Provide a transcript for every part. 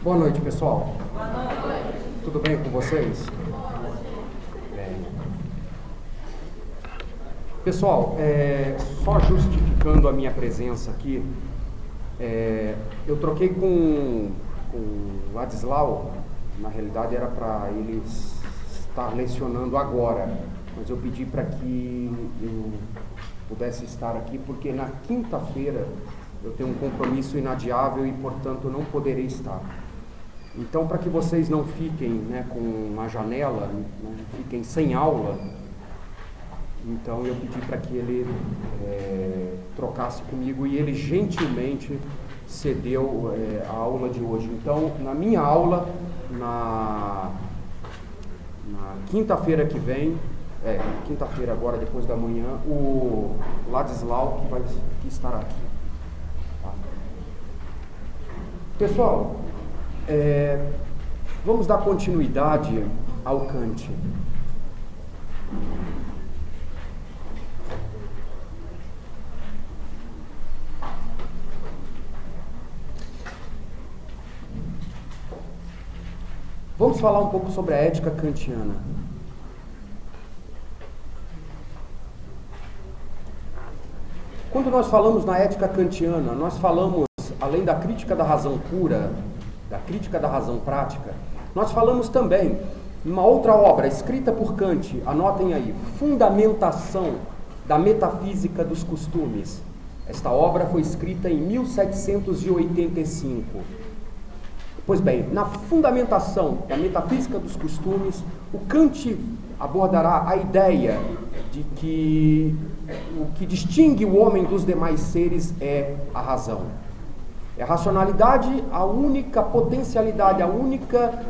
Boa noite, pessoal. Tudo bem com vocês? Bem. Pessoal, só justificando a minha presença aqui, eu troquei com o Ladislau. Na realidade era para ele estar lecionando agora, mas eu pedi para que eu pudesse estar aqui, porque na quinta-feira eu tenho um compromisso inadiável e, portanto, não poderei estar. Então, para que vocês não fiquem com uma janela, fiquem sem aula, então eu pedi para que ele trocasse comigo e ele gentilmente cedeu a aula de hoje. Então, na minha aula, na quinta-feira que vem, quinta-feira agora, depois da manhã, o Ladislau que vai estar aqui. Tá? Pessoal, vamos dar continuidade ao Kant. Vamos falar um pouco sobre a ética kantiana. Quando nós falamos na ética kantiana, nós falamos, além da crítica da razão pura, da crítica da razão prática, nós falamos também numa outra obra escrita por Kant, anotem aí, Fundamentação da Metafísica dos Costumes. Esta obra foi escrita em 1785. Pois bem, na Fundamentação da Metafísica dos Costumes, o Kant abordará a ideia de que o que distingue o homem dos demais seres é a razão. É a racionalidade a única potencialidade, a única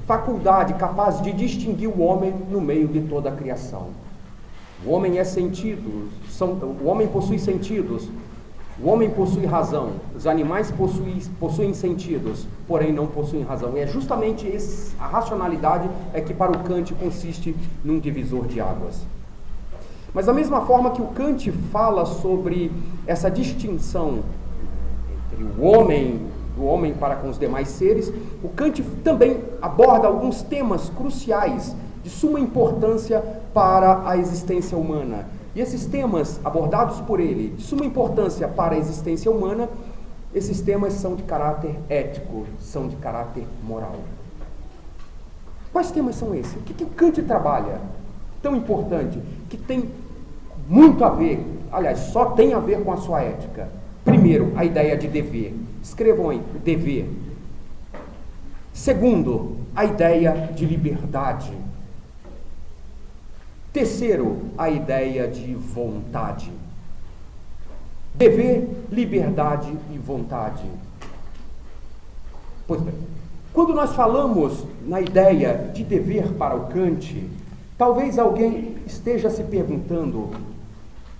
faculdade capaz de distinguir o homem no meio de toda a criação. O homem é sentido, o homem possui sentidos, o homem possui razão, os animais possuem sentidos, porém não possuem razão. E é justamente a racionalidade que para o Kant consiste num divisor de águas. Mas da mesma forma que o Kant fala sobre essa distinção entre o homem para com os demais seres, o Kant também aborda alguns temas cruciais, de suma importância para a existência humana. E esses temas abordados por ele, de suma importância para a existência humana, esses temas são de caráter ético, são de caráter moral. Quais temas são esses? O que o Kant trabalha tão importante, que tem muito a ver, aliás, só tem a ver com a sua ética? Primeiro, a ideia de dever. Escrevam aí, dever. Segundo, a ideia de liberdade. Terceiro, a ideia de vontade. Dever, liberdade e vontade. Pois bem, quando nós falamos na ideia de dever para o Kant, talvez alguém esteja se perguntando: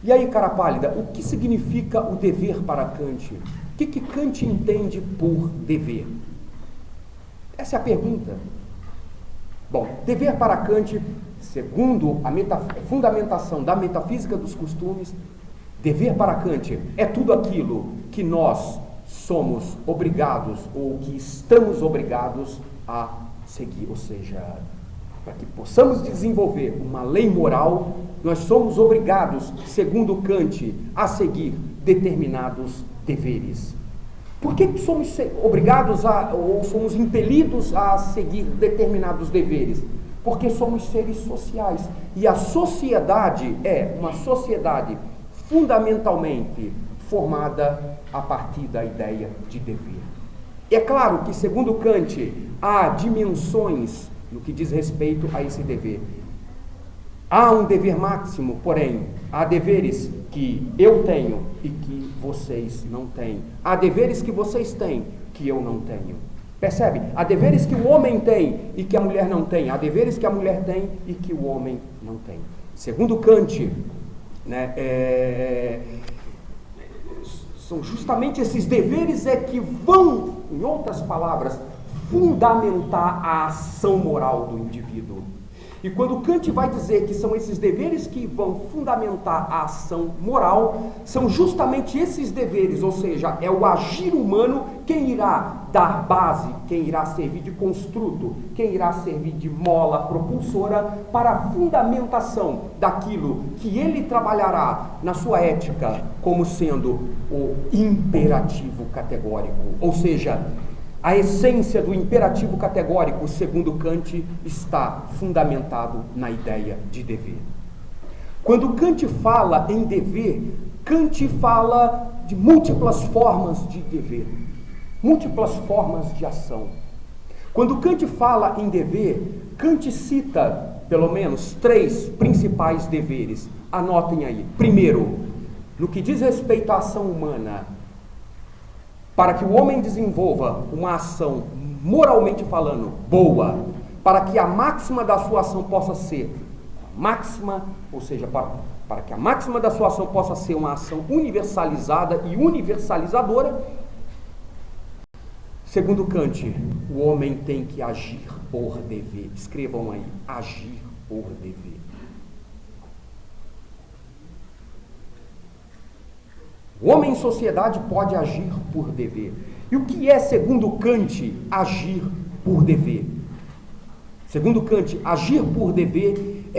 e aí, cara pálida, o que significa o dever para Kant? O que Kant entende por dever? Essa é a pergunta. Bom, dever para Kant, segundo a fundamentação da metafísica dos costumes, dever para Kant é tudo aquilo que nós somos obrigados ou que estamos obrigados a seguir. Ou seja, para que possamos desenvolver uma lei moral, nós somos obrigados, segundo Kant, a seguir determinados deveres. Por que somos obrigados ou somos impelidos a seguir determinados deveres? Porque somos seres sociais. E a sociedade é uma sociedade fundamentalmente formada a partir da ideia de dever. É claro que, segundo Kant, há dimensões no que diz respeito a esse dever. Há um dever máximo, porém, há deveres que eu tenho e que vocês não têm. Há deveres que vocês têm que eu não tenho. Percebe? Há deveres que o homem tem e que a mulher não tem. Há deveres que a mulher tem e que o homem não tem. Segundo Kant, são justamente esses deveres que vão, em outras palavras, fundamentar a ação moral do indivíduo. E quando Kant vai dizer que são esses deveres que vão fundamentar a ação moral, são justamente esses deveres, ou seja, é o agir humano quem irá dar base, quem irá servir de construto, quem irá servir de mola propulsora para a fundamentação daquilo que ele trabalhará na sua ética como sendo o imperativo categórico, ou seja, a essência do imperativo categórico, segundo Kant, está fundamentado na ideia de dever. Quando Kant fala em dever, Kant fala de múltiplas formas de dever, múltiplas formas de ação. Quando Kant fala em dever, Kant cita pelo menos 3 principais deveres. Anotem aí. Primeiro, no que diz respeito à ação humana, para que o homem desenvolva uma ação, moralmente falando, boa, para que a máxima da sua ação possa ser máxima, ou seja, para que a máxima da sua ação possa ser uma ação universalizada e universalizadora, segundo Kant, o homem tem que agir por dever. Escrevam aí, agir por dever. O homem em sociedade pode agir por dever. E o que é, segundo Kant, agir por dever? Segundo Kant, agir por dever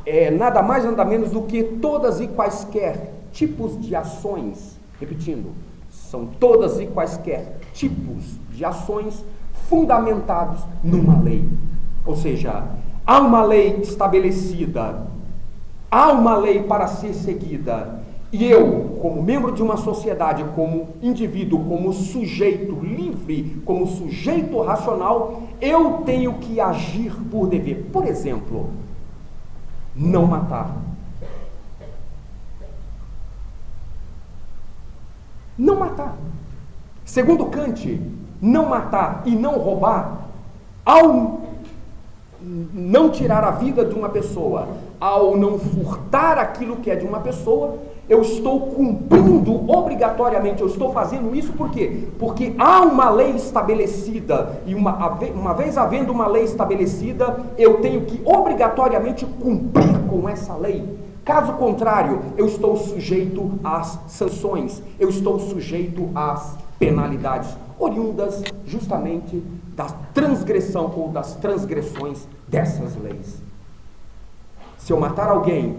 é nada mais nada menos do que todas e quaisquer tipos de ações, repetindo, são todas e quaisquer tipos de ações fundamentados numa lei. Ou seja, há uma lei estabelecida, há uma lei para ser seguida, e eu, como membro de uma sociedade, como indivíduo, como sujeito livre, como sujeito racional, eu tenho que agir por dever. Por exemplo, não matar. Não matar. Segundo Kant, não matar e não roubar, ao não tirar a vida de uma pessoa, ao não furtar aquilo que é de uma pessoa, eu estou cumprindo obrigatoriamente, eu estou fazendo isso por quê? Porque há uma lei estabelecida, e uma vez havendo uma lei estabelecida, eu tenho que obrigatoriamente cumprir com essa lei. Caso contrário, eu estou sujeito às sanções, eu estou sujeito às penalidades, oriundas justamente da transgressão ou das transgressões dessas leis. Se eu matar alguém,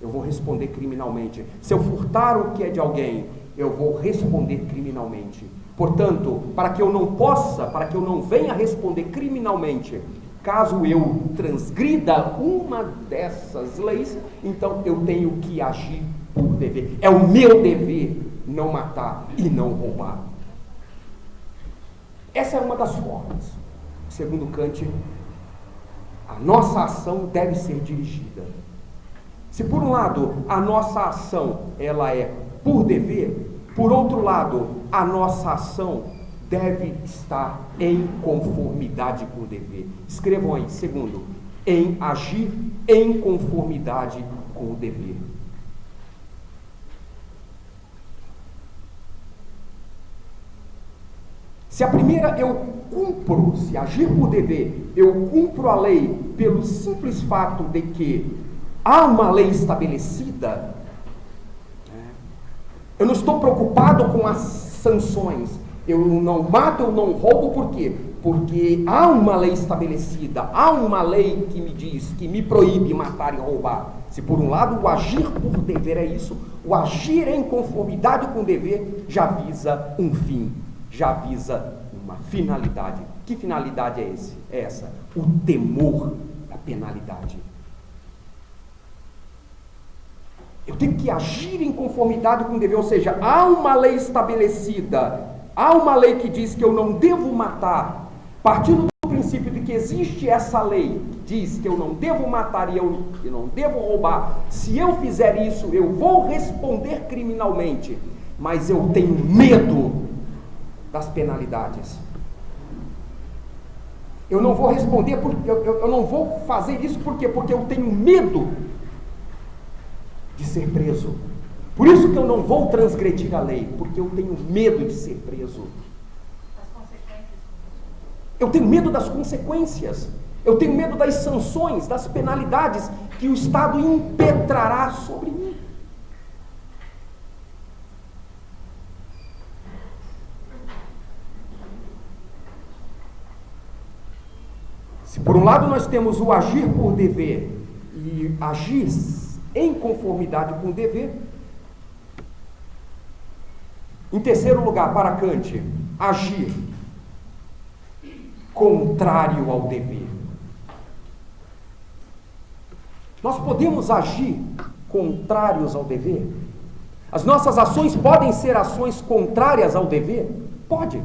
eu vou responder criminalmente. Se eu furtar o que é de alguém, eu vou responder criminalmente. Portanto, para que eu não venha responder criminalmente, caso eu transgrida uma dessas leis, então eu tenho que agir por dever. É o meu dever não matar e não roubar. Essa é uma das formas. Segundo Kant, a nossa ação deve ser dirigida. Se por um lado a nossa ação ela é por dever, por outro lado a nossa ação deve estar em conformidade com o dever. Escrevam aí, segundo, em agir em conformidade com o dever. Se a primeira eu cumpro, se agir por dever, eu cumpro a lei pelo simples fato de que há uma lei estabelecida, eu não estou preocupado com as sanções, eu não mato, eu não roubo, por quê? Porque há uma lei estabelecida, há uma lei que me diz, que me proíbe matar e roubar. Se por um lado o agir por dever é isso, o agir em conformidade com o dever já visa um fim, já visa uma finalidade. Que finalidade é essa? O temor da penalidade. Eu tenho que agir em conformidade com o dever, ou seja, há uma lei estabelecida, há uma lei que diz que eu não devo matar, partindo do princípio de que existe essa lei, que diz que eu não devo matar e eu não devo roubar. Se eu fizer isso, eu vou responder criminalmente, mas eu tenho medo das penalidades. Eu não vou responder, eu não vou fazer isso por quê? Porque eu tenho medo de ser preso. Por isso que eu não vou transgredir a lei, porque eu tenho medo de ser preso. Eu tenho medo das consequências. Eu tenho medo das sanções, das penalidades que o Estado impetrará sobre mim. Se por um lado nós temos o agir por dever e agir em conformidade com o dever, em terceiro lugar, para Kant, agir contrário ao dever. Nós podemos agir contrários ao dever? As nossas ações podem ser ações contrárias ao dever? Pode.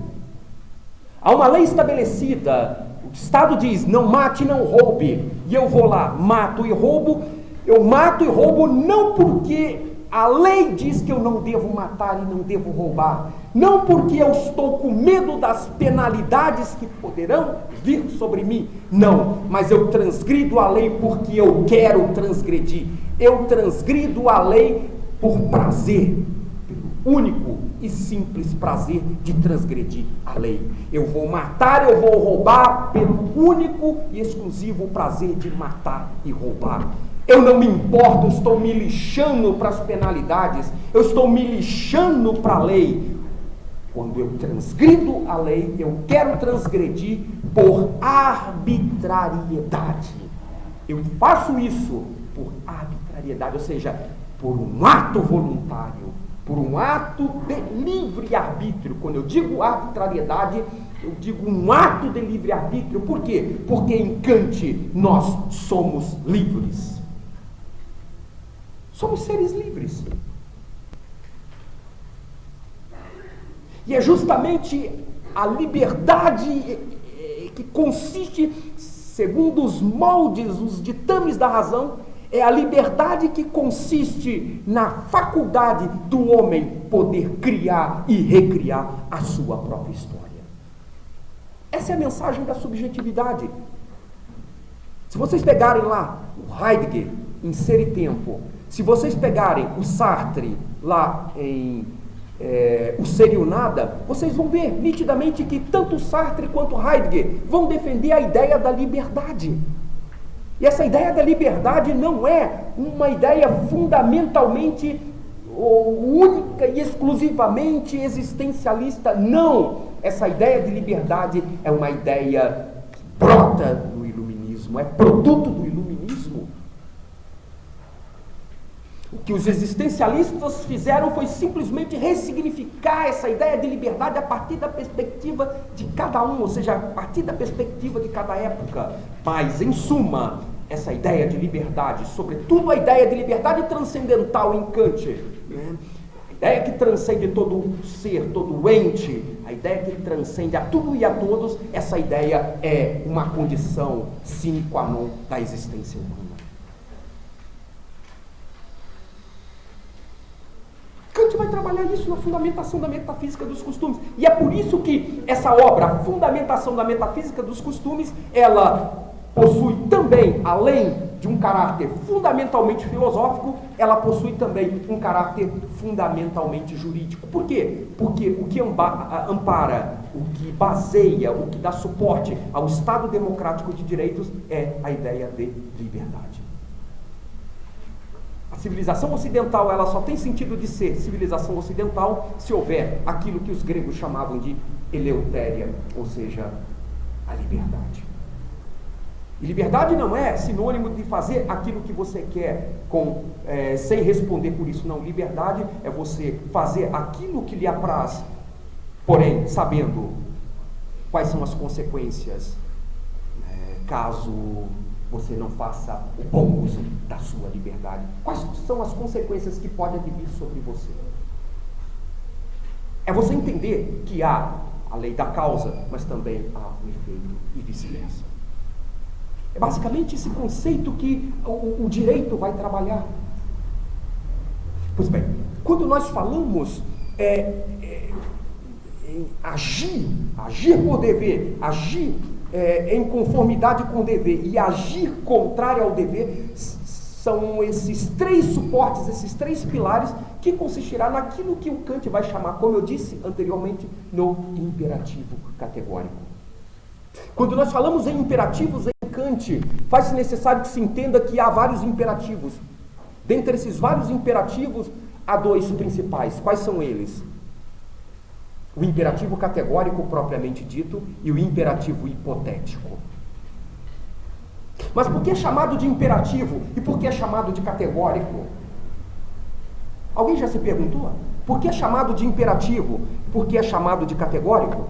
Há uma lei estabelecida, o Estado diz, não mate, não roube, e eu vou lá, mato e roubo. Eu mato e roubo não porque a lei diz que eu não devo matar e não devo roubar, não porque eu estou com medo das penalidades que poderão vir sobre mim, não, mas eu transgrido a lei porque eu quero transgredir. Eu transgrido a lei por prazer, pelo único e simples prazer de transgredir a lei. Eu vou matar, eu vou roubar pelo único e exclusivo prazer de matar e roubar. Eu não me importo, eu estou me lixando para as penalidades, eu estou me lixando para a lei. Quando eu transgrido a lei, eu quero transgredir por arbitrariedade. Eu faço isso por arbitrariedade, ou seja, por um ato voluntário, por um ato de livre arbítrio. Quando eu digo arbitrariedade, eu digo um ato de livre arbítrio. Por quê? Porque em Kant nós somos livres. Somos seres livres. E é justamente a liberdade que consiste, segundo os moldes, os ditames da razão, é a liberdade que consiste na faculdade do homem poder criar e recriar a sua própria história. Essa é a mensagem da subjetividade. Se vocês pegarem lá o Heidegger, em Ser e Tempo, se vocês pegarem o Sartre, lá em O Ser e o Nada, vocês vão ver nitidamente que tanto Sartre quanto Heidegger vão defender a ideia da liberdade. E essa ideia da liberdade não é uma ideia fundamentalmente ou única e exclusivamente existencialista, não! Essa ideia de liberdade é uma ideia que brota do iluminismo, é produto do iluminismo. O que os existencialistas fizeram foi simplesmente ressignificar essa ideia de liberdade a partir da perspectiva de cada um, ou seja, a partir da perspectiva de cada época. Mas, em suma, essa ideia de liberdade, sobretudo a ideia de liberdade transcendental em Kant, né? A ideia que transcende todo ser, todo ente, a ideia que transcende a tudo e a todos, essa ideia é uma condição sine qua non da existência humana. Kant vai trabalhar isso na fundamentação da metafísica dos costumes. E é por isso que essa obra, a Fundamentação da Metafísica dos Costumes, ela possui também, além de um caráter fundamentalmente filosófico, ela possui também um caráter fundamentalmente jurídico. Por quê? Porque o que ampara, o que baseia, o que dá suporte ao Estado democrático de direitos é a ideia de liberdade. A civilização ocidental, ela só tem sentido de ser civilização ocidental se houver aquilo que os gregos chamavam de eleutéria, ou seja, a liberdade. E liberdade não é sinônimo de fazer aquilo que você quer sem responder por isso. Não, liberdade é você fazer aquilo que lhe apraz, porém sabendo quais são as consequências caso você não faça o bom uso da sua liberdade. Quais são as consequências que podem advir sobre você? É você entender que há a lei da causa, mas também há o efeito e vice-versa. É basicamente esse conceito que o direito vai trabalhar. Pois bem, quando nós falamos em agir por dever, agir em conformidade com o dever e agir contrário ao dever, são esses três suportes, esses três pilares que consistirá naquilo que o Kant vai chamar, como eu disse anteriormente, no imperativo categórico. Quando nós falamos em imperativos em Kant, Kant, faz-se necessário que se entenda que há vários imperativos. Dentre esses vários imperativos, há dois principais. Quais são eles? O imperativo categórico propriamente dito e o imperativo hipotético. Mas por que é chamado de imperativo e por que é chamado de categórico? Alguém já se perguntou? Por que é chamado de imperativo? Por que é chamado de categórico?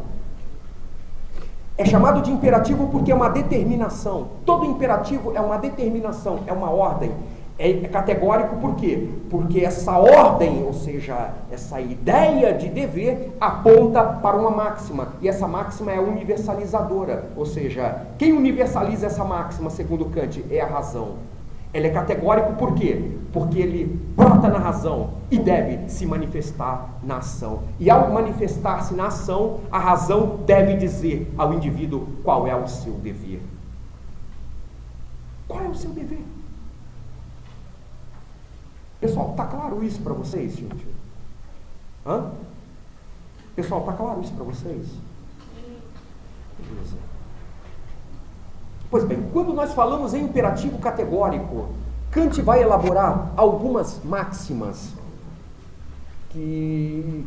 É chamado de imperativo porque é uma determinação. Todo imperativo é uma determinação, é uma ordem. É categórico por quê? Porque essa ordem, ou seja, essa ideia de dever, aponta para uma máxima. E essa máxima é universalizadora. Ou seja, quem universaliza essa máxima, segundo Kant, é a razão. Ele é categórico por quê? Porque ele brota na razão e deve se manifestar na ação. E ao manifestar-se na ação, a razão deve dizer ao indivíduo qual é o seu dever. Qual é o seu dever? Pessoal, está claro isso para vocês, gente? Hã? Pessoal, está claro isso para vocês? Beleza. Pois bem, quando nós falamos em imperativo categórico, Kant vai elaborar algumas máximas que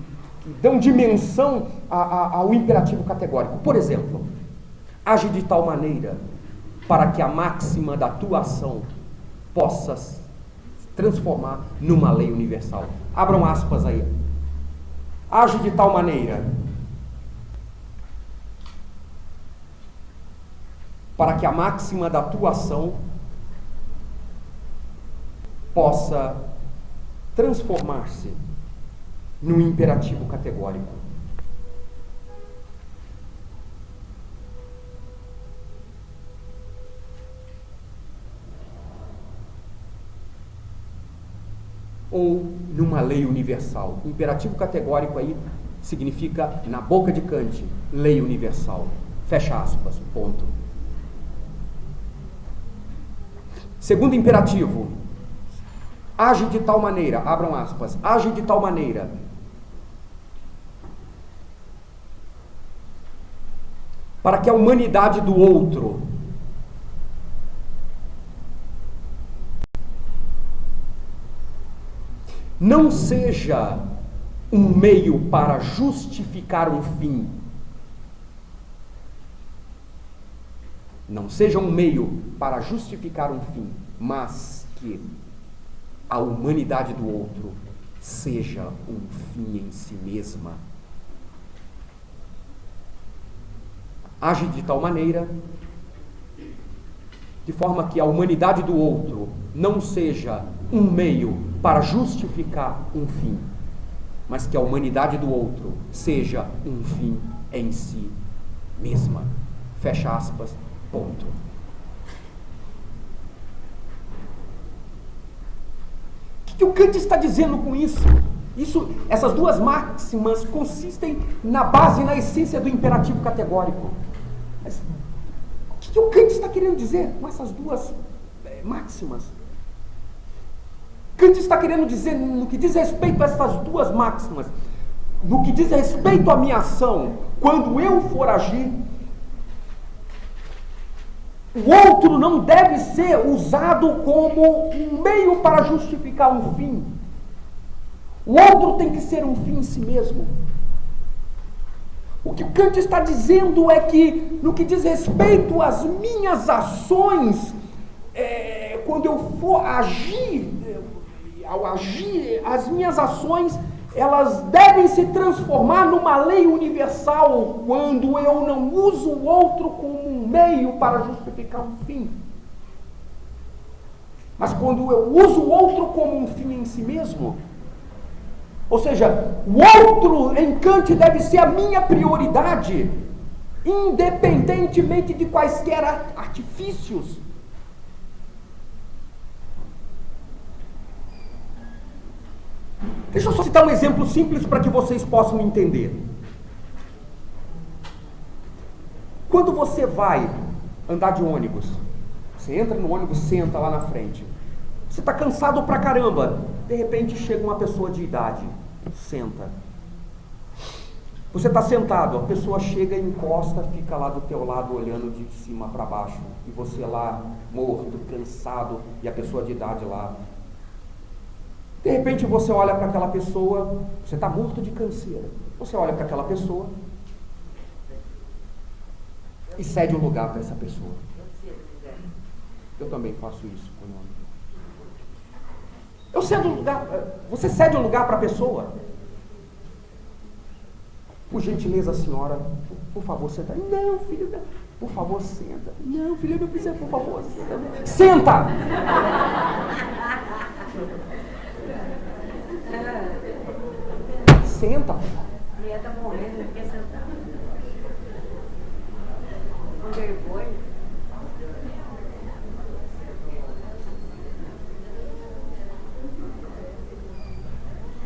dão dimensão ao imperativo categórico. Por exemplo, age de tal maneira para que a máxima da tua ação possa se transformar numa lei universal. Abram aspas aí. Age de tal maneira para que a máxima da tua ação possa transformar-se num imperativo categórico. Ou numa lei universal. Imperativo categórico aí significa, na boca de Kant, lei universal. Fecha aspas, ponto. Segundo imperativo, age de tal maneira, abram aspas, age de tal maneira para que a humanidade do outro não seja um meio para justificar um fim. Não seja um meio para justificar um fim, mas que a humanidade do outro seja um fim em si mesma. Age de tal maneira, de forma que a humanidade do outro não seja um meio para justificar um fim, mas que a humanidade do outro seja um fim em si mesma. Fecha aspas, ponto. O que o Kant está dizendo com isso? Essas duas máximas consistem na base e na essência do imperativo categórico. Mas o que o Kant está querendo dizer com essas duas máximas? Kant está querendo dizer, no que diz respeito a essas duas máximas, no que diz respeito à minha ação, quando eu for agir, o outro não deve ser usado como um meio para justificar um fim. O outro tem que ser um fim em si mesmo. O que Kant está dizendo é que, no que diz respeito às minhas ações, quando eu for agir, ao agir, as minhas ações, elas devem se transformar numa lei universal quando eu não uso o outro como um meio para justificar um fim. Mas quando eu uso o outro como um fim em si mesmo, ou seja, o outro em Kant deve ser a minha prioridade, independentemente de quaisquer artifícios. Deixa eu só citar um exemplo simples para que vocês possam entender. Quando você vai andar de ônibus, você entra no ônibus, senta lá na frente. Você está cansado pra caramba. De repente chega uma pessoa de idade, senta. Você está sentado, a pessoa chega e encosta, fica lá do teu lado olhando de cima para baixo, e você lá morto, cansado, e a pessoa de idade lá. De repente você olha para aquela pessoa, você está morto de canseira, você olha para aquela pessoa e cede o lugar para essa pessoa. Eu também faço isso quando eu cedo o lugar. Você cede o lugar para a pessoa. Por gentileza, senhora, por favor, senta. Não, filho, por favor, senta. Não, filho, não precisa, por favor, senta. Senta! Senta. A mulher está morrendo, não quer sentar. Com vergonha.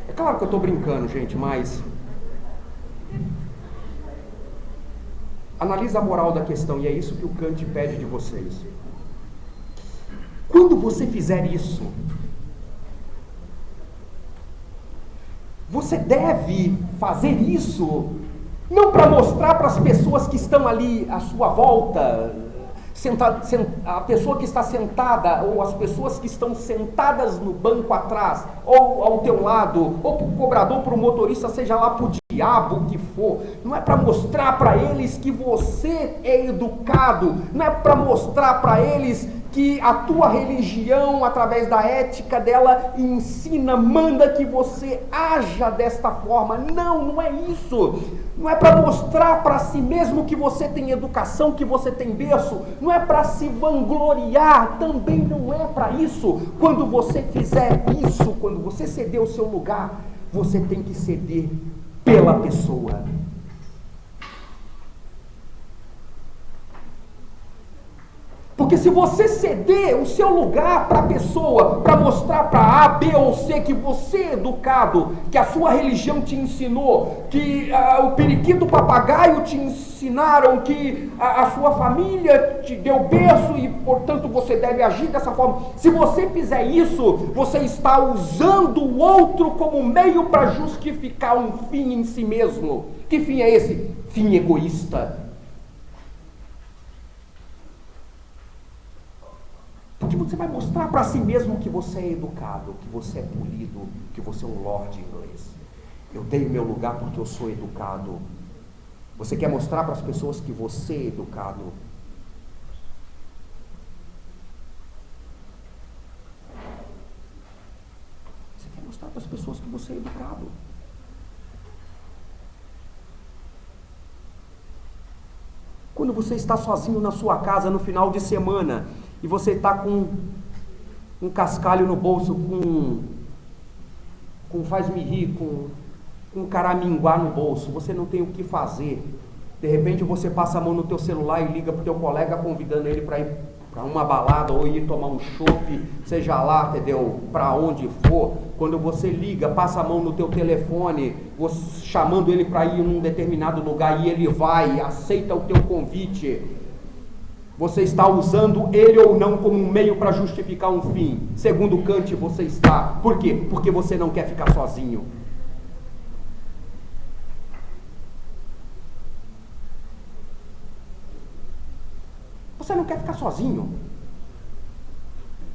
É claro que eu estou brincando, gente, mas analisa a moral da questão, e é isso que o Kant pede de vocês. Quando você fizer isso, você deve fazer isso não para mostrar para as pessoas que estão ali à sua volta, a pessoa que está sentada, ou as pessoas que estão sentadas no banco atrás, ou ao teu lado, ou para o cobrador, para o motorista, seja lá para o diabo que for. Não é para mostrar para eles que você é educado, não é para mostrar para eles que a tua religião, através da ética dela, ensina, manda que você haja desta forma. Não, não é isso. Não é para mostrar para si mesmo que você tem educação, que você tem berço. Não é para se vangloriar, também não é para isso. Quando você fizer isso, quando você ceder o seu lugar, você tem que ceder pela pessoa. Porque se você ceder o seu lugar para a pessoa, para mostrar para A, B ou C que você é educado, que a sua religião te ensinou, que o periquito, o papagaio te ensinaram, que a sua família te deu berço e, portanto, você deve agir dessa forma. Se você fizer isso, você está usando o outro como meio para justificar um fim em si mesmo. Que fim é esse? Fim egoísta. Porque você vai mostrar para si mesmo que você é educado, que você é polido, que você é um lord inglês. Eu dei o meu lugar porque eu sou educado. Você quer mostrar para as pessoas que você é educado. Você quer mostrar para as pessoas que você é educado. Quando você está sozinho na sua casa no final de semana e você está com um cascalho no bolso, com faz-me rir, com um caraminguá no bolso, você não tem o que fazer. De repente você passa a mão no teu celular e liga para o teu colega convidando ele para ir para uma balada ou ir tomar um chopp, seja lá, entendeu? Para onde for. Quando você liga, passa a mão no teu telefone, você, chamando ele para ir em um determinado lugar, e ele vai, aceita o teu convite. Você está usando ele ou não como um meio para justificar um fim. Segundo Kant, você está. Por quê? Porque você não quer ficar sozinho. Você não quer ficar sozinho.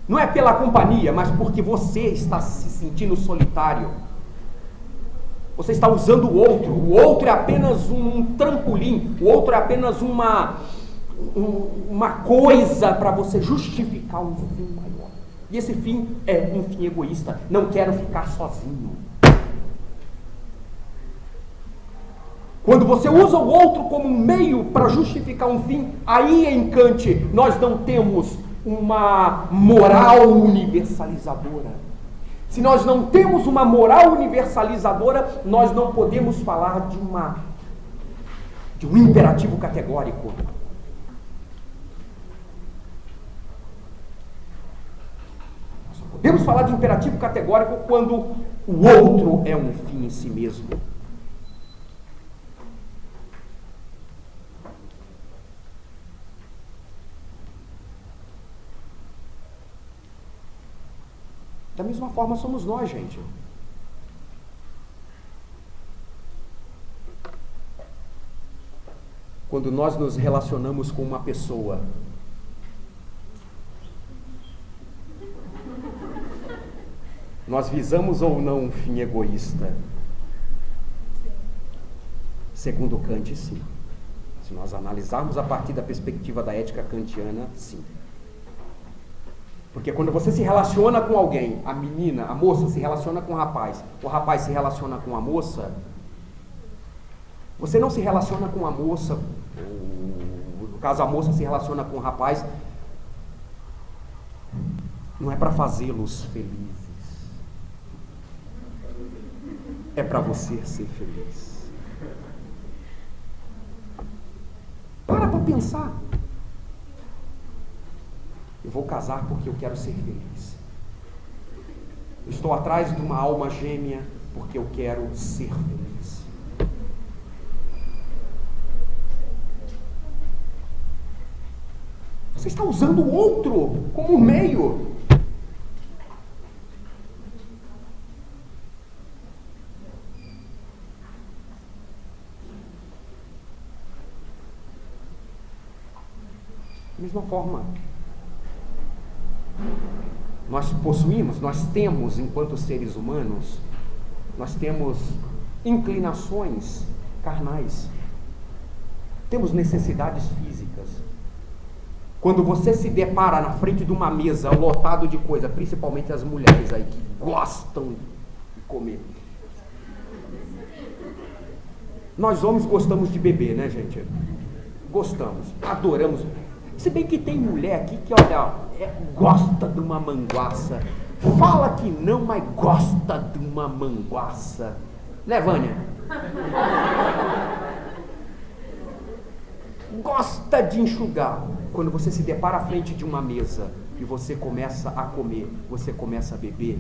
Não é pela companhia, mas porque você está se sentindo solitário. Você está usando o outro. O outro é apenas um trampolim. O outro é apenas uma coisa para você justificar um fim maior. E esse fim é um fim egoísta. Não quero ficar sozinho. Quando você usa o outro como um meio para justificar um fim, aí em Kant nós não temos uma moral universalizadora. Se nós não temos uma moral universalizadora, nós não podemos falar de um imperativo categórico. Nós só podemos falar de imperativo categórico quando o outro é um fim em si mesmo. Da mesma forma somos nós, gente. quando nós nos relacionamos com uma pessoa, nós visamos ou não um fim egoísta? Segundo Kant, sim. Se nós analisarmos a partir da perspectiva da ética kantiana, sim. Porque quando você se relaciona com alguém, a menina, a moça se relaciona com o rapaz se relaciona com a moça, você não se relaciona com a moça, ou, no caso a moça se relaciona com o rapaz, não é para fazê-los felizes, é para você ser feliz. Para pensar. Eu vou casar porque eu quero ser feliz. Eu estou atrás de uma alma gêmea porque eu quero ser feliz. Você está usando o outro como meio. Da mesma forma, nós temos, enquanto seres humanos, nós temos inclinações carnais, temos necessidades físicas. Quando você se depara na frente de uma mesa lotado de coisa, principalmente as mulheres aí que gostam de comer. Nós homens gostamos de beber, né, gente? Gostamos, adoramos. Se bem que tem mulher aqui que, olha, gosta de uma manguaça. Fala que não, mas gosta de uma manguaça. Né, Vânia? Gosta de enxugar. Quando você se depara à frente de uma mesa e você começa a comer, você começa a beber,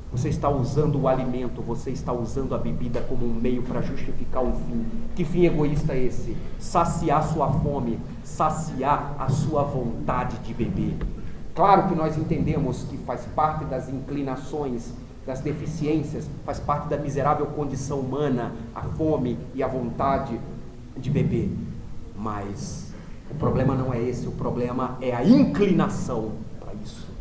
você está usando o alimento, você está usando a bebida como um meio para justificar um fim. Que fim egoísta é esse? Saciar sua fome, saciar a sua vontade de beber. Claro que nós entendemos que faz parte das inclinações, das deficiências, faz parte da miserável condição humana, a fome e a vontade de beber. Mas o problema não é esse, o problema é a inclinação para isso.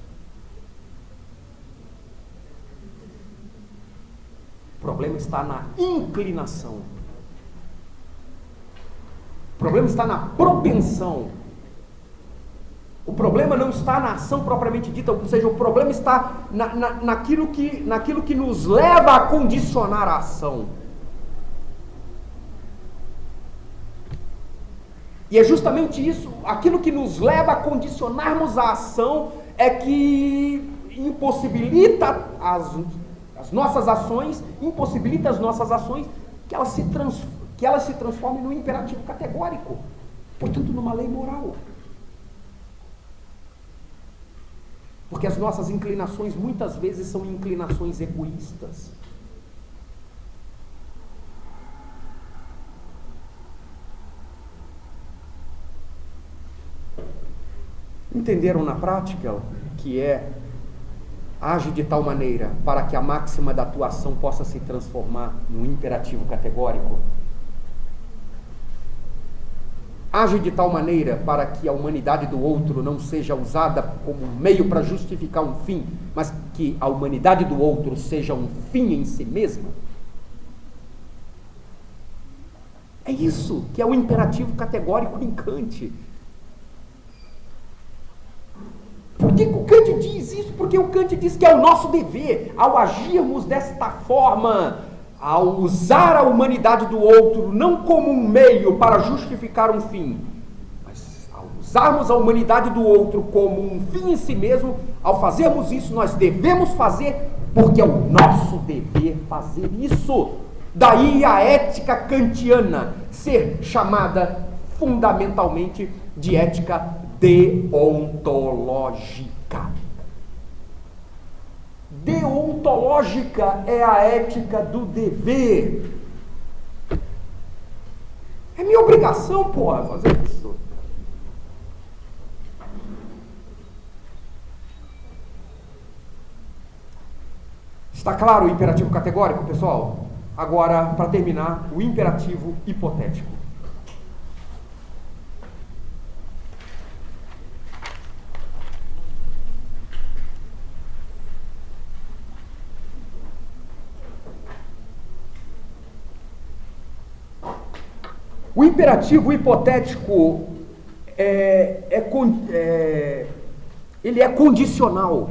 O problema está na inclinação. O problema está na propensão. O problema não está na ação propriamente dita, ou seja, o problema está naquilo que nos leva a condicionar a ação. E é justamente isso, aquilo que nos leva a condicionarmos a ação é que impossibilita as nossas ações, impossibilita as nossas ações que elas se transformem num imperativo categórico, portanto numa lei moral. Porque as nossas inclinações muitas vezes são inclinações egoístas. Entenderam na prática o que é age de tal maneira para que a máxima da tua ação possa se transformar num imperativo categórico? Age de tal maneira para que a humanidade do outro não seja usada como meio para justificar um fim, mas que a humanidade do outro seja um fim em si mesma? É isso que é o imperativo categórico em Kant. Por que o Kant diz isso? Porque o Kant diz que é o nosso dever, ao agirmos desta forma, ao usar a humanidade do outro não como um meio para justificar um fim, mas ao usarmos a humanidade do outro como um fim em si mesmo, ao fazermos isso, nós devemos fazer porque é o nosso dever fazer isso. Daí a ética kantiana ser chamada fundamentalmente de ética deontológica. Deontológica é a ética do dever. É minha obrigação, porra, fazer isso. Está claro o imperativo categórico, pessoal? Agora, para terminar, o imperativo hipotético. O imperativo hipotético ele é condicional.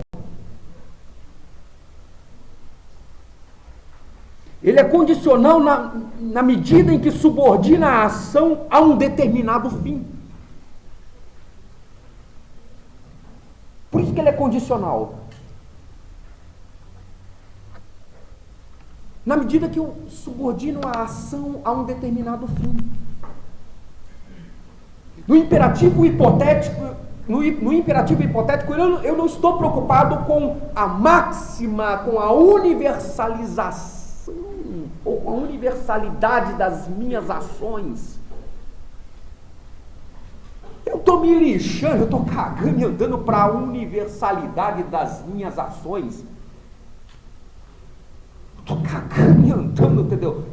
Ele é condicional na medida em que subordina a ação a um determinado fim. Por isso que ele é condicional. Na medida que eu subordino a ação a um determinado fim. No imperativo hipotético, eu não estou preocupado com a máxima, com a universalização, ou com a universalidade das minhas ações. Eu estou me lixando, eu estou cagando e andando para a universalidade das minhas ações. Estou cagando e andando, entendeu?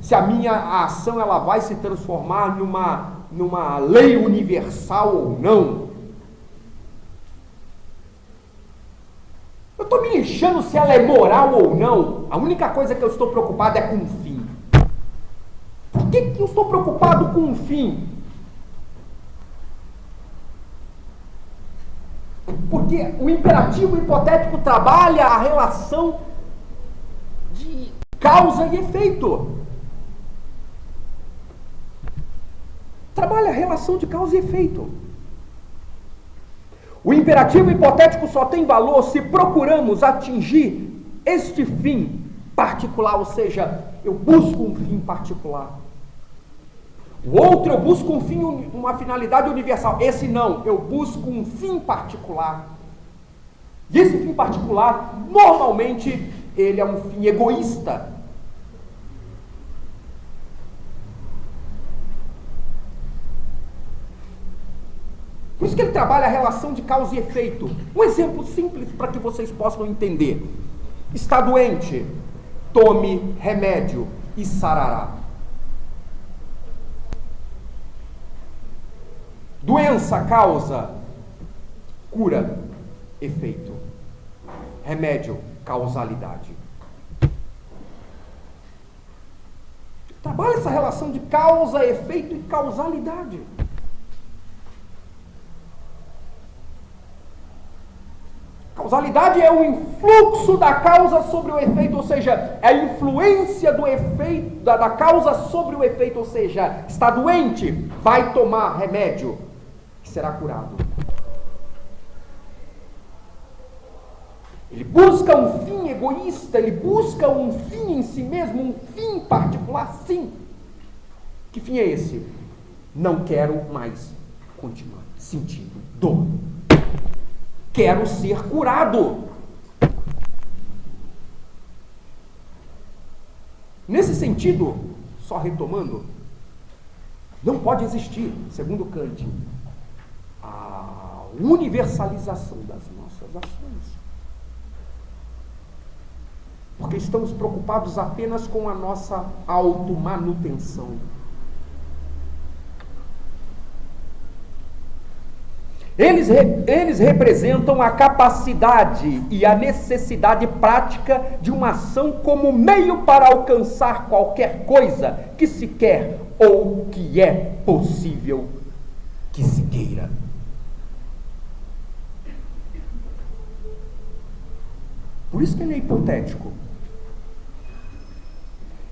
Se a minha ação ela vai se transformar numa lei universal ou não. Eu estou me lixando se ela é moral ou não. A única coisa que eu estou preocupado é com o fim. Por que eu estou preocupado com o fim? Porque o imperativo hipotético trabalha a relação de causa e efeito. Trabalha a relação de causa e efeito. O imperativo hipotético só tem valor se procuramos atingir este fim particular, ou seja, eu busco um fim particular. O outro eu busco um fim, uma finalidade universal. Esse não, eu busco um fim particular. E esse fim particular, normalmente, ele é um fim egoísta. Por isso que ele trabalha a relação de causa e efeito. Um exemplo simples para que vocês possam entender. Está doente, tome remédio e sarará. Doença, causa, cura, efeito. Remédio, causalidade. Trabalha essa relação de causa, efeito e causalidade. Causalidade é o influxo da causa sobre o efeito, ou seja, é a influência do efeito, da causa sobre o efeito, ou seja, está doente, vai tomar remédio, que será curado. Ele busca um fim egoísta, ele busca um fim em si mesmo, um fim particular, sim. Que fim é esse? Não quero mais continuar sentindo dor. Quero ser curado. Nesse sentido, só retomando, não pode existir, segundo Kant, a universalização das nossas ações. Porque estamos preocupados apenas com a nossa automanutenção. Eles representam a capacidade e a necessidade prática de uma ação como meio para alcançar qualquer coisa que se quer ou que é possível que se queira. Por isso que ele é hipotético.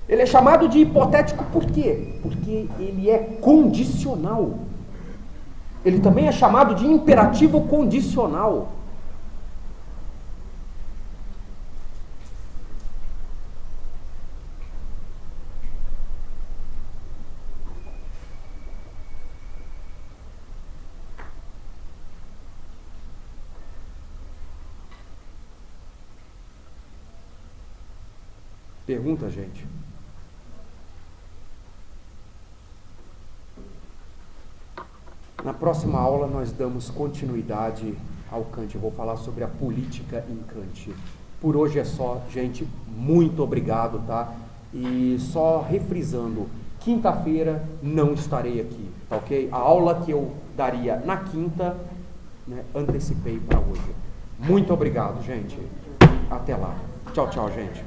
Ele é chamado de hipotético por quê? Porque ele é condicional. Ele também é chamado de imperativo condicional. Pergunta, gente. Na próxima aula nós damos continuidade ao Kant. Eu vou falar sobre a política em Kant. Por hoje é só, gente. Muito obrigado, tá? E só refrisando, quinta-feira não estarei aqui, tá ok? A aula que eu daria na quinta, né, antecipei para hoje. Muito obrigado, gente. Até lá. Tchau, tchau, gente.